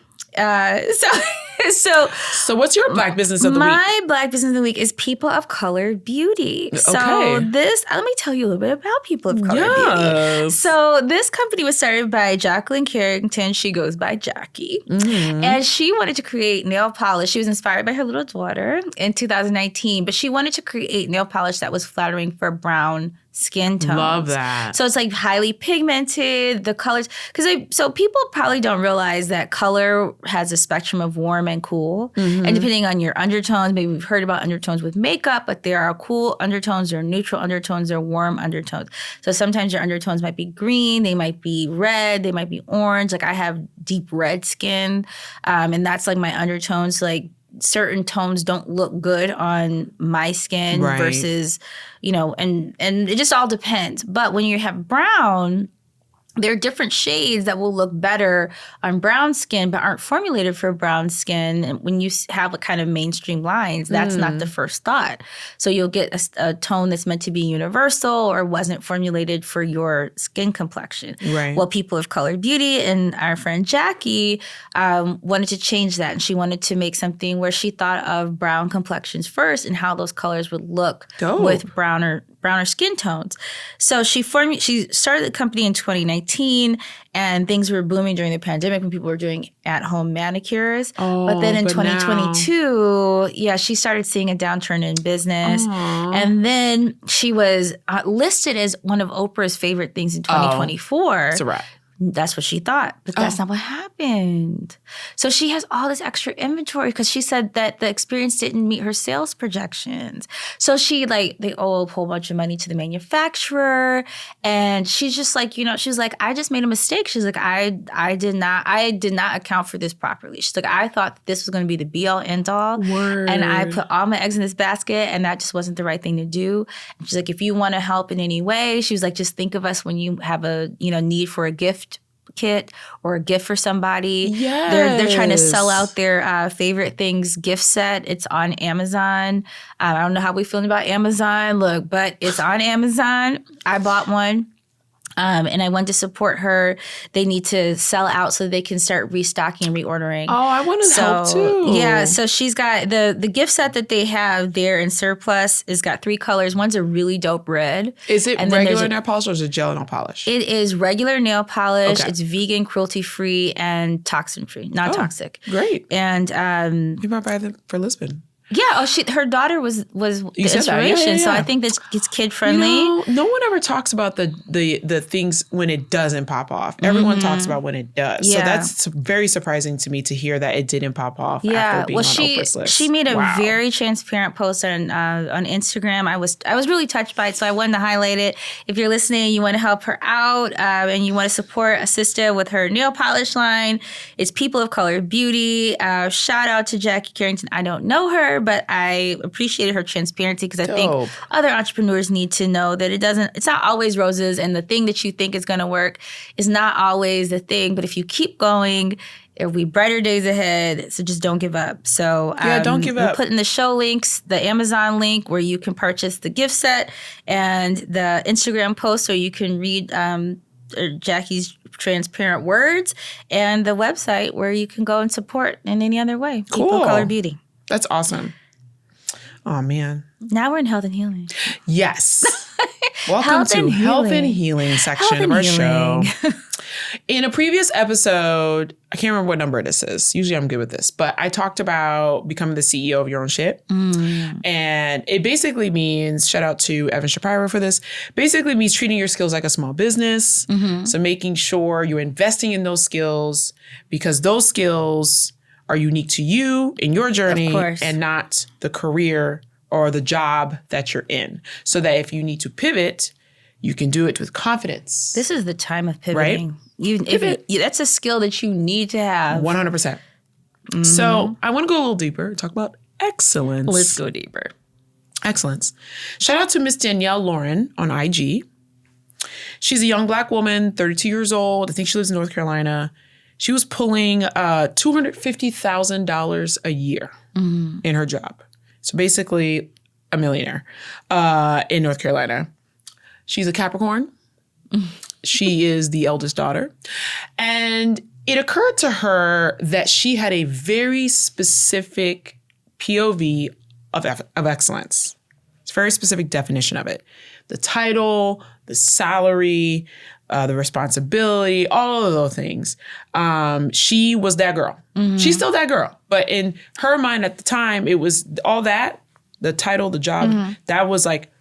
So what's your Black business of the week? My Black business of the week is people of color beauty. Okay. So let me tell you a little bit about people of color beauty. So this company was started by Jacqueline Carrington. She goes by Jackie. And she wanted to create nail polish. She was inspired by her little daughter in 2019, but she wanted to create nail polish that was flattering for brown skin tones. Love that. So it's like highly pigmented, the colors. So people probably don't realize that color has a spectrum of warm and cool. And depending on your undertones, maybe we've heard about undertones with makeup, but there are cool undertones, there are neutral undertones, there are warm undertones. So sometimes your undertones might be green, they might be red, they might be orange. Like I have deep red skin, and that's like my undertones. Like certain tones don't look good on my skin versus, and it just all depends. But when you have brown, there are different shades that will look better on brown skin, but aren't formulated for brown skin. And when you have a kind of mainstream lines, that's not the first thought. So you'll get a tone that's meant to be universal or wasn't formulated for your skin complexion. Right. Well, people of color beauty and our friend Jackie wanted to change that. And she wanted to make something where she thought of brown complexions first and how those colors would look with browner skin tones. So she started the company in 2019, and things were booming during the pandemic when people were doing at-home manicures. But then in 2022, she started seeing a downturn in business. And then she was listed as one of Oprah's favorite things in 2024. It's a wrap. That's what she thought, but that's not what happened. So she has all this extra inventory because she said that the experience didn't meet her sales projections. So they owe a whole bunch of money to the manufacturer, and she's just like, she's like, I just made a mistake. She's like, I did not account for this properly. She's like, I thought this was going to be the be all end all, and I put all my eggs in this basket, and that just wasn't the right thing to do. And she's like, if you want to help in any way, she was like, just think of us when you have a need for a gift kit or a gift for somebody. Yes. They're trying to sell out their favorite things gift set. It's on Amazon. I don't know how we feeling about Amazon. Look, but it's on Amazon. I bought one. And I want to support her. They need to sell out so they can start restocking and reordering. Oh, I want to help too. Yeah, so she's got the gift set that they have there in surplus has got 3 colors. One's a really dope red. Is it regular nail polish or is it gel nail polish? It is regular nail polish. Okay. It's vegan, cruelty-free, and toxin-free, non-toxic. Great. And you might buy them for Lisbon. Yeah, her daughter was the inspiration, so I think that it's kid friendly. No one ever talks about the things when it doesn't pop off. Everyone talks about when it does. Yeah. So that's very surprising to me to hear that it didn't pop off after being on Oprah's list. She made a very transparent post on Instagram. I was really touched by it, so I wanted to highlight it. If you're listening, you want to help her out, and you want to support a sister with her nail polish line, it's People of Color Beauty. Shout out to Jackie Carrington. I don't know her, but I appreciated her transparency because I think other entrepreneurs need to know that it's not always roses, and the thing that you think is going to work is not always the thing. But if you keep going, there'll be brighter days ahead. So just don't give up. So don't give up. We'll put in the show links, the Amazon link where you can purchase the gift set, and the Instagram post so you can read Jackie's transparent words, and the website where you can go and support in any other way. Cool. People of Color Beauty. That's awesome. Oh, man. Now we're in health and healing. Yes. Welcome to Health and Healing section of our show. In a previous episode, I can't remember what number this is. Usually I'm good with this. But I talked about becoming the CEO of your own shit. And it basically means, shout out to Evan Shapiro for this, basically means treating your skills like a small business. So making sure you're investing in those skills because those skills are unique to you in your journey and not the career or the job that you're in. So that if you need to pivot, you can do it with confidence. This is the time of pivoting. Right? That's a skill that you need to have. 100%. So I want to go a little deeper and talk about excellence. Let's go deeper. Excellence. Shout out to Miss Danielle Lauren on IG. She's a young Black woman, 32 years old. I think she lives in North Carolina. She was pulling $250,000 a year in her job. So basically a millionaire in North Carolina. She's a Capricorn. She is the eldest daughter. And it occurred to her that she had a very specific POV of excellence. It's a very specific definition of it. The title, the salary, the responsibility, all of those things. She was that girl. She's still that girl. But in her mind at the time, it was all that, the title, the job, that was like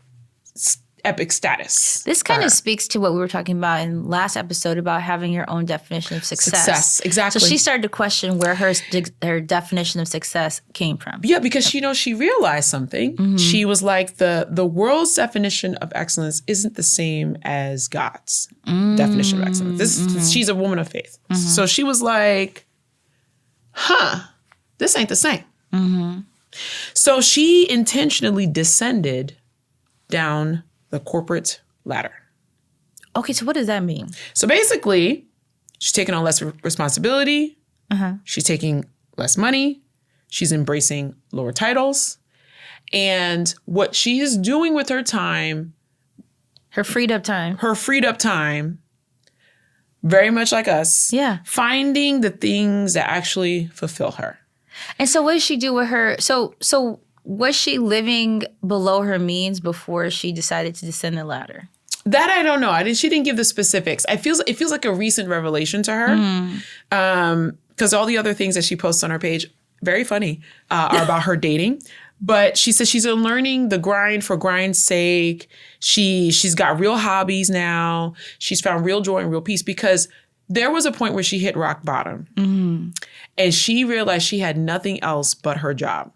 epic status. This kind of speaks to what we were talking about in last episode about having your own definition of success. Exactly. So she started to question where her definition of success came from. Yeah, because she realized something. She was like, the world's definition of excellence isn't the same as God's definition of excellence. She's a woman of faith. So she was like, this ain't the same. So she intentionally descended down the corporate ladder. Okay, so what does that mean? So basically, she's taking on less responsibility. She's taking less money. She's embracing lower titles. And what she is doing with her time, Her freed up time, very much like us, Yeah. finding the things that actually fulfill her. And so what does she do with her? So was she living below her means before she decided to descend the ladder? That I don't know. She didn't give the specifics. It feels like a recent revelation to her. Because all the other things that she posts on her page, very funny, are about her dating. But she says she's unlearning the grind for grind's sake. She's got real hobbies now. She's found real joy and real peace, because there was a point where she hit rock bottom. And she realized she had nothing else but her job.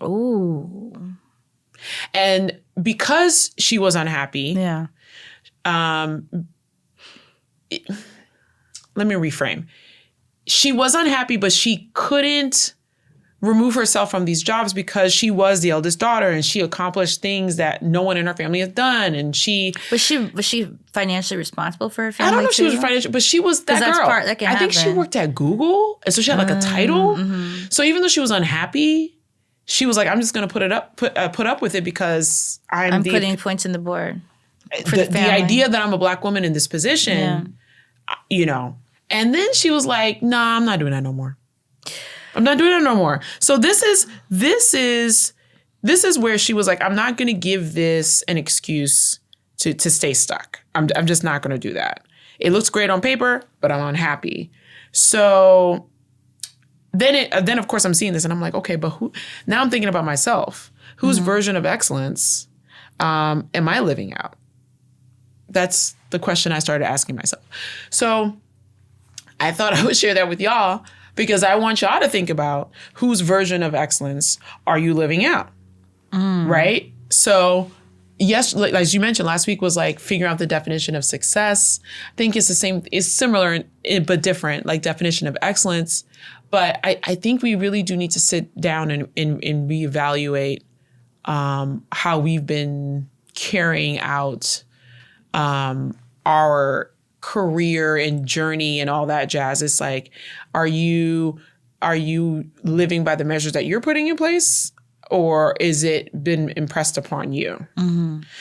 Ooh. And because she was unhappy, Yeah. let me reframe. She was unhappy, but she couldn't remove herself from these jobs because she was the eldest daughter and she accomplished things that no one in her family has done. And she was she financially responsible for her family? I don't know if she too? was financial, but she was that girl. That can I think she happen. worked at Google, and so she had like a title. So even though she was unhappy, she was like, "I'm just going to put up with it because I'm putting points in the board." The idea that I'm a Black woman in this position, you know. And then she was like, "Nah, I'm not doing that no more. I'm not doing that no more." So this is where she was like, "I'm not going to give this an excuse to stay stuck. I'm just not going to do that. It looks great on paper, but I'm unhappy." So then of course I'm seeing this and I'm like, okay, but who? Now I'm thinking about myself. Whose version of excellence am I living out? That's the question I started asking myself. So I thought I would share that with y'all because I want y'all to think about whose version of excellence are you living out, right? So yes, like as you mentioned, last week was like figuring out the definition of success. I think it's the same, it's similar but different, like definition of excellence. But I think we really do need to sit down and reevaluate how we've been carrying out our career and journey and all that jazz. It's like, are you living by the measures that you're putting in place, or is it been impressed upon you?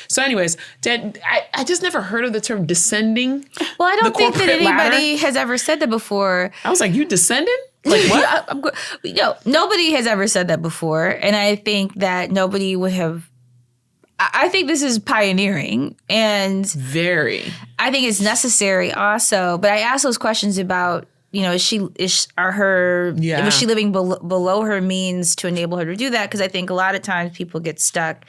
So anyways, I just never heard of the term descending. Well, I don't think that anybody has ever said that before. I was like, you descending? Like what? Nobody has ever said that before. And I think that nobody would have. I think this is pioneering, and I think it's necessary also. But I ask those questions about, was she living below her means to enable her to do that? Because I think a lot of times people get stuck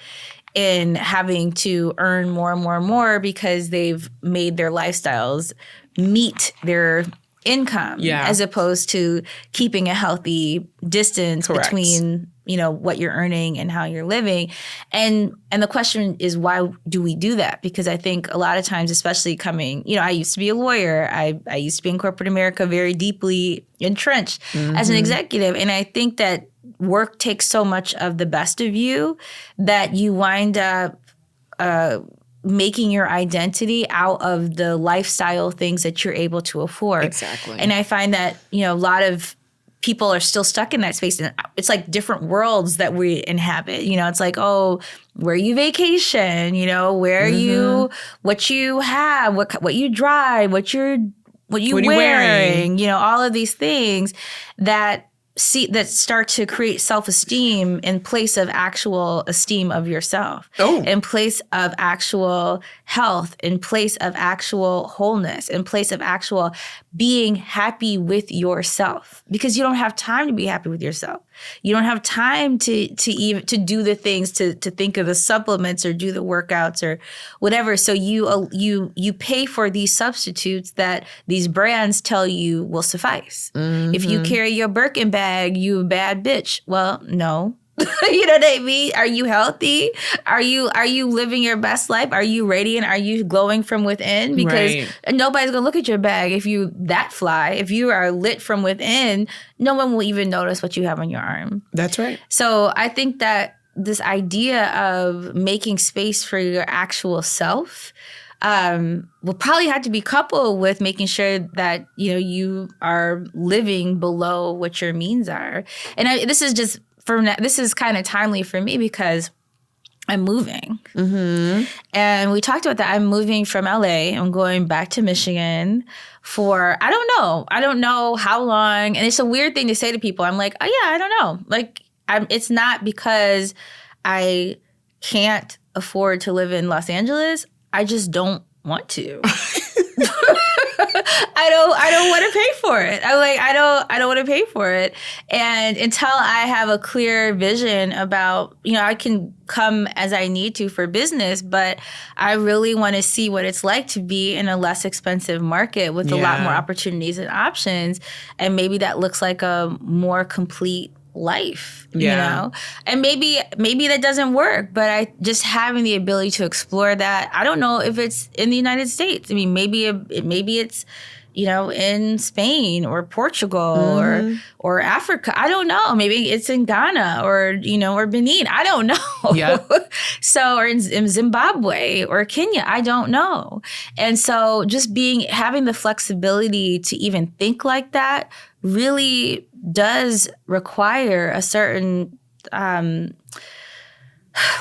in having to earn more and more and more because they've made their lifestyles meet their income, as opposed to keeping a healthy distance between what you're earning and how you're living. And the question is, why do we do that? Because I think a lot of times, especially coming, I used to be a lawyer. I used to be in corporate America, very deeply entrenched as an executive. And I think that work takes so much of the best of you that you wind up making your identity out of the lifestyle things that you're able to afford. Exactly. And I find that, a lot of people are still stuck in that space. And it's like different worlds that we inhabit. It's like, oh, where you vacation, where are you, what you have, what you drive, what you wearing, all of these things that start to create self-esteem in place of actual esteem of yourself, in place of actual health, in place of actual wholeness, in place of actual being happy with yourself. Because you don't have time to be happy with yourself. You don't have time to do the things, to think of the supplements or do the workouts or whatever. So you pay for these substitutes that these brands tell you will suffice. If you carry your Birkin bag, you a bad bitch. Well, no. You know what I mean? Are you healthy? Are you living your best life? Are you radiant? Are you glowing from within? Because nobody's gonna look at your bag if you that fly. If you are lit from within, no one will even notice what you have on your arm. That's right. So I think that this idea of making space for your actual self will probably have to be coupled with making sure that, you are living below what your means are. And this is kind of timely for me because I'm moving. Mm-hmm. And we talked about that. I'm moving from LA. I'm going back to Michigan for, I don't know how long. And it's a weird thing to say to people. I'm like, oh yeah, I don't know. Like, it's not because I can't afford to live in Los Angeles. I just don't want to. I don't want to pay for it. I don't want to pay for it. And until I have a clear vision about, I can come as I need to for business, but I really want to see what it's like to be in a less expensive market with a lot more opportunities and options. And maybe that looks like a more complete life, and maybe that doesn't work, but I just having the ability to explore that. I don't know if it's in the United States. I mean, maybe it's, in Spain or Portugal or Africa. I don't know. Maybe it's in Ghana or Benin. I don't know. Yeah. So, or in Zimbabwe or Kenya. I don't know. And so just having the flexibility to even think like that really does require a certain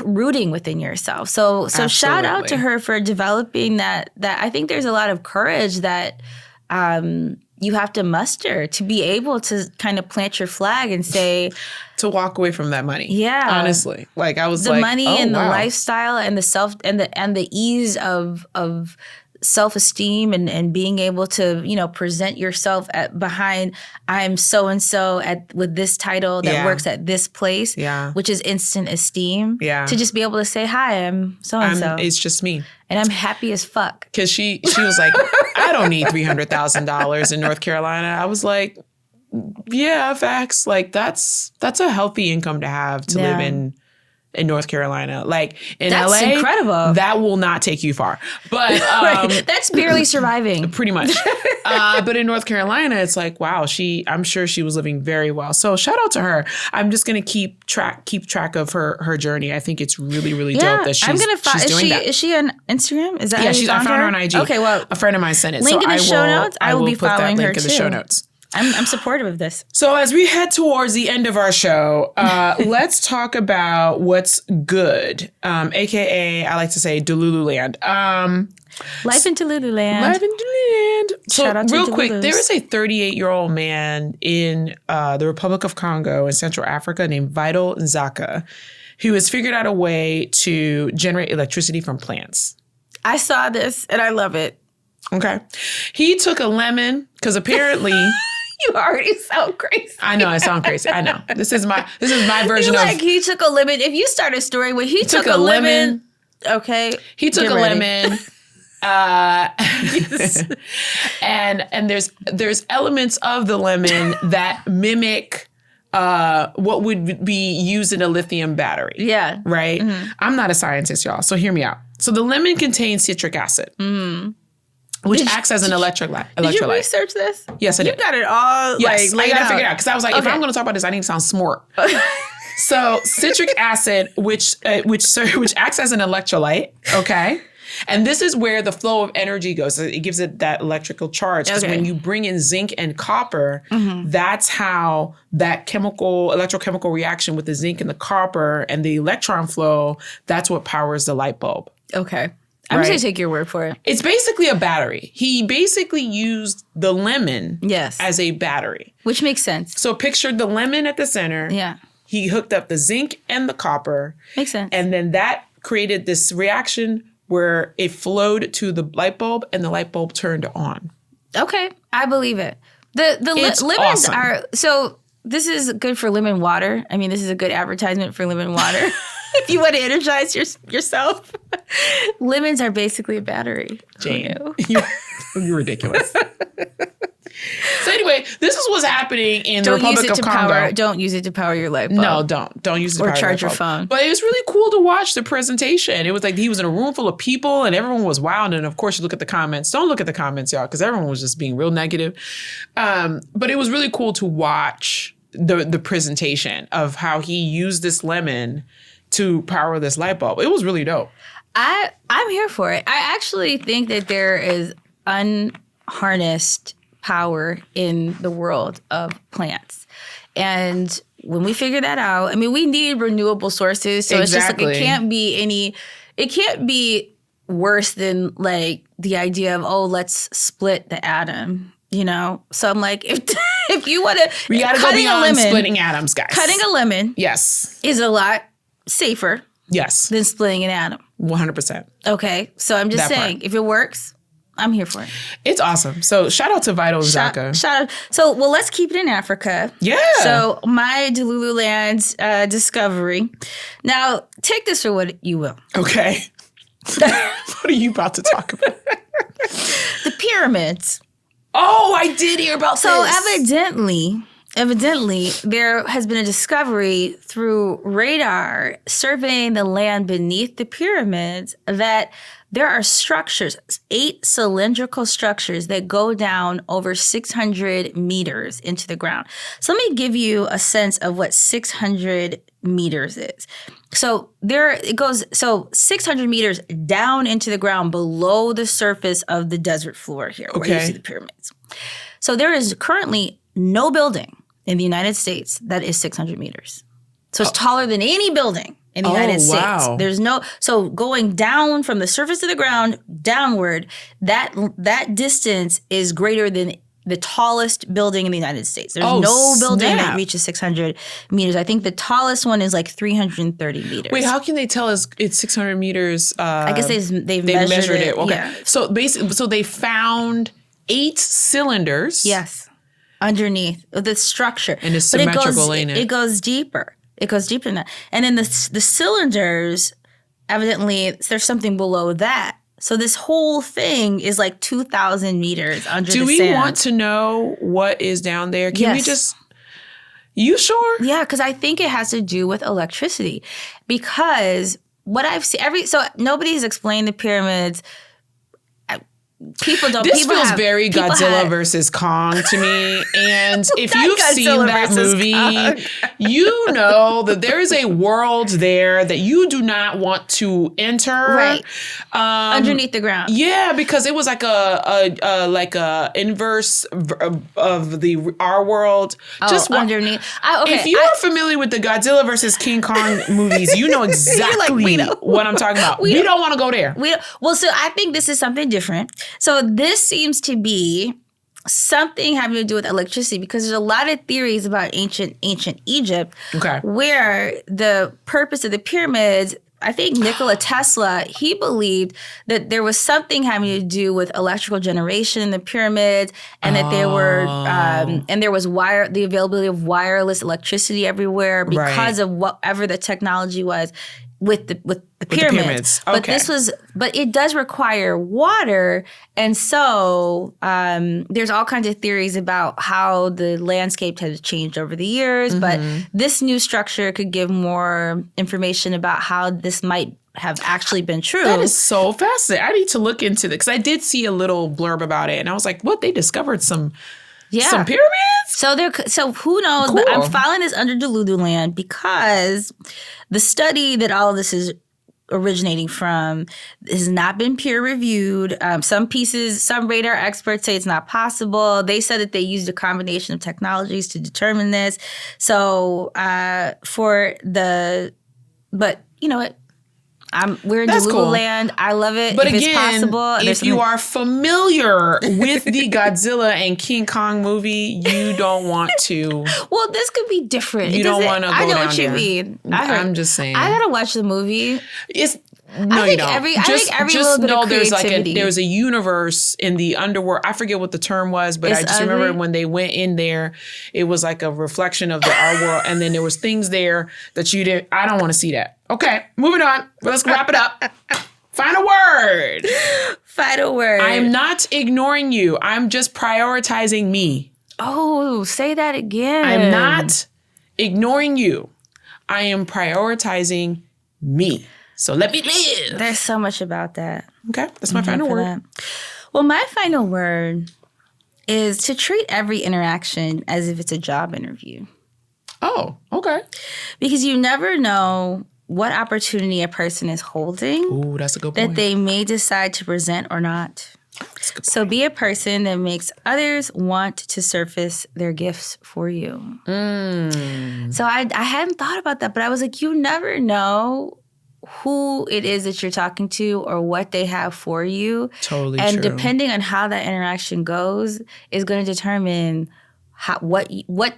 rooting within yourself. So shout out to her for developing that. I think there's a lot of courage that you have to muster to be able to kind of plant your flag and say, to walk away from that money. Yeah. Honestly. Like I was the like, money and the lifestyle and the ease of self-esteem and being able to, present yourself behind I'm so-and-so with this title that works at this place, which is instant esteem. Yeah. To just be able to say, hi, I'm so-and-so. It's just me. And I'm happy as fuck. Because she was like, I don't need $300,000 in North Carolina. I was like, yeah, facts. Like that's a healthy income to have to live in North Carolina. Like in that's LA, incredible. That will not take you far. But that's barely surviving. Pretty much. But in North Carolina, it's like, wow, I'm sure she was living very well. So shout out to her. I'm just gonna keep track of her journey. I think it's really, really dope that she's doing that. Is she on Instagram? Is that I found her on IG. Okay, well, a friend of mine sent it. Link in the show notes. I will be put following that her link in the show notes. I'm supportive of this. So as we head towards the end of our show, let's talk about what's good, AKA I like to say Delululand. Life in Delululand. Life in Delululand. So shout out to real quick, Delulus. there is a 38-year-old man in the Republic of Congo in Central Africa named Vital Nzaka who has figured out a way to generate electricity from plants. I saw this and I love it. Okay. He took a lemon because apparently... You already sound crazy. I know I sound crazy. I know. This is my version of he took a lemon. If you start a story where he took a lemon, okay. He took a lemon. And there's elements of the lemon that mimic what would be used in a lithium battery. Yeah. Right? Mm-hmm. I'm not a scientist, y'all. So hear me out. So the lemon contains citric acid. Mm-hmm. Which acts as an electrolyte. Did you research this? Yes, I did. You got it all yes, laid I got to out. figure it out. Because I was like, if I'm going to talk about this, I need to sound smart. So citric acid, which acts as an electrolyte, okay? And this is where the flow of energy goes. It gives it that electrical charge. Because when you bring in zinc and copper, that's how that electrochemical reaction with the zinc and the copper and the electron flow, that's what powers the light bulb. Okay. I'm just going to take your word for it. It's basically a battery. He basically used the lemon as a battery. Which makes sense. So picture the lemon at the center. Yeah. He hooked up the zinc and the copper. Makes sense. And then that created this reaction where it flowed to the light bulb and the light bulb turned on. Okay. I believe it. The lemons awesome. are... So this is good for lemon water. I mean, this is a good advertisement for lemon water. If you want to energize yourself. Lemons are basically a battery. Jane, you're ridiculous. So anyway, this is what's happening in the Republic of Congo. Don't use it to power your light bulb. No, don't use it to power your light bulb. Or charge your phone. But it was really cool to watch the presentation. It was like he was in a room full of people and everyone was wild. And of course, you look at the comments. Don't look at the comments, y'all, because everyone was just being real negative. But it was really cool to watch the presentation of how he used this lemon to power this light bulb. It was really dope. I'm I'm here for it. I actually think that there is unharnessed power in the world of plants. And when we figure that out, I mean, we need renewable sources. So It's just like it can't be worse than like the idea of, let's split the atom, you know? So I'm like, if you want to, we got to go beyond splitting atoms, guys. Cutting a lemon, yes, is a lot safer, yes, than splitting an atom. 100%. Okay, so I'm just saying, if it works, I'm here for it. It's awesome. So shout out to Vital and Zaka. Shout out. So, let's keep it in Africa. Yeah. So my Delululand discovery. Now, take this for what you will. Okay. What are you about to talk about? The pyramids. Oh, I did hear about this. So evidently, there has been a discovery through radar surveying the land beneath the pyramids that there are structures, 8 cylindrical structures that go down over 600 meters into the ground. So let me give you a sense of what 600 meters is. So it goes 600 meters down into the ground below the surface of the desert floor here, where you see the pyramids. So there is currently no building in the United States that is 600 meters. So it's taller than any building in the United States. There's so going down from the surface of the ground downward, that distance is greater than the tallest building in the United States. There's no building that reaches 600 meters. I think the tallest one is like 330 meters. Wait, how can they tell us it's 600 meters? I guess they've measured it. Okay. Yeah. So basically, they found 8 cylinders. Yes. Underneath the structure. And it's symmetrical, ain't it? It goes deeper. It goes deeper than that. And then the cylinders, evidently, there's something below that. So this whole thing is like 2,000 meters under the sand. Do we want to know what is down there? Can we just... You sure? Yeah, because I think it has to do with electricity. Because what I've seen... So nobody's explained the pyramids... This feels very Godzilla versus Kong to me. And if you've seen that movie, you know that there is a world there that you do not want to enter. Right. Underneath the ground. Yeah, because it was like a inverse of our world. Just underneath. If you are familiar with the Godzilla versus King Kong movies, you know exactly what I'm talking about. We don't want to go there. So I think this is something different. So this seems to be something having to do with electricity, because there's a lot of theories about ancient Egypt where the purpose of the pyramids, I think Nikola Tesla, he believed that there was something having to do with electrical generation in the pyramids, and that there were and there was the availability of wireless electricity everywhere because of whatever the technology was with the pyramids. Okay. But it does require water, and so there's all kinds of theories about how the landscape has changed over the years. But this new structure could give more information about how this might have actually been true. That is so fascinating. I need to look into this, because I did see a little blurb about it, and I was like, "What? They discovered some pyramids?" So who knows? Cool. But I'm filing this under Delululand because the study that all of this is originating from has not been peer reviewed. Some radar experts say it's not possible. They said that they used a combination of technologies to determine this. So but you know what? We're in Delululand. Cool. I love it. But if again, it's possible, if you are familiar with the Godzilla and King Kong movie, you don't want to. Well, this could be different. You don't want to go down there. I know what you mean. I'm just saying. I gotta watch the movie. You don't. I think every little bit of creativity. There's a universe in the underworld. I forget what the term was, but I just remember when they went in there, it was like a reflection of our world, and then there was things there that you didn't. I don't want to see that. Okay, moving on. Let's wrap it up. Final word. Final word. I am not ignoring you. I'm just prioritizing me. Oh, say that again. I'm not ignoring you. I am prioritizing me. So let me live. There's so much about that. Okay, that's my final word. Well, my final word is to treat every interaction as if it's a job interview. Oh, okay. Because you never know what opportunity a person is holding Ooh, that's a good point. that they may decide to present or not. So be a person that makes others want to surface their gifts for you. So I hadn't thought about that, but I was like, you never know who it is that you're talking to or what they have for you. Totally and true. Depending on how that interaction goes is going to determine what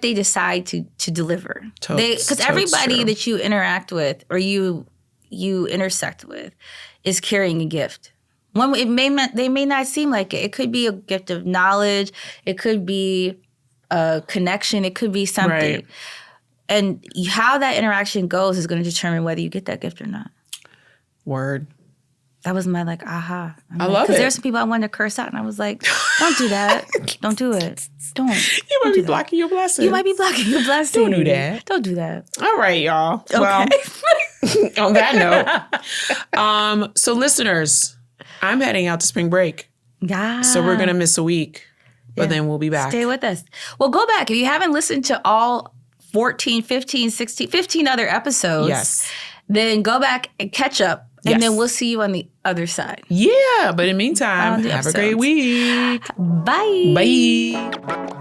they decide to deliver. Because everybody that you interact with or you intersect with is carrying a gift. They may not seem like it. It could be a gift of knowledge. It could be a connection. It could be something. Right. And how that interaction goes is going to determine whether you get that gift or not. Word. That was my aha. I love it. Because there's some people I wanted to curse out, and I was like, don't do that. Don't do it. Don't. You might be blocking your blessings. You might be blocking your blessings. Don't do that. Don't do that. All right, y'all. Okay. Well, on that note, so listeners, I'm heading out to spring break. Yeah. So we're going to miss a week, but then we'll be back. Stay with us. Well, go back. If you haven't listened to all 14, 15, 16, 15 other episodes, Yes. then go back and catch up. And Yes. then we'll see you on the other side. Yeah, but in the meantime, have a great week. Bye. Bye.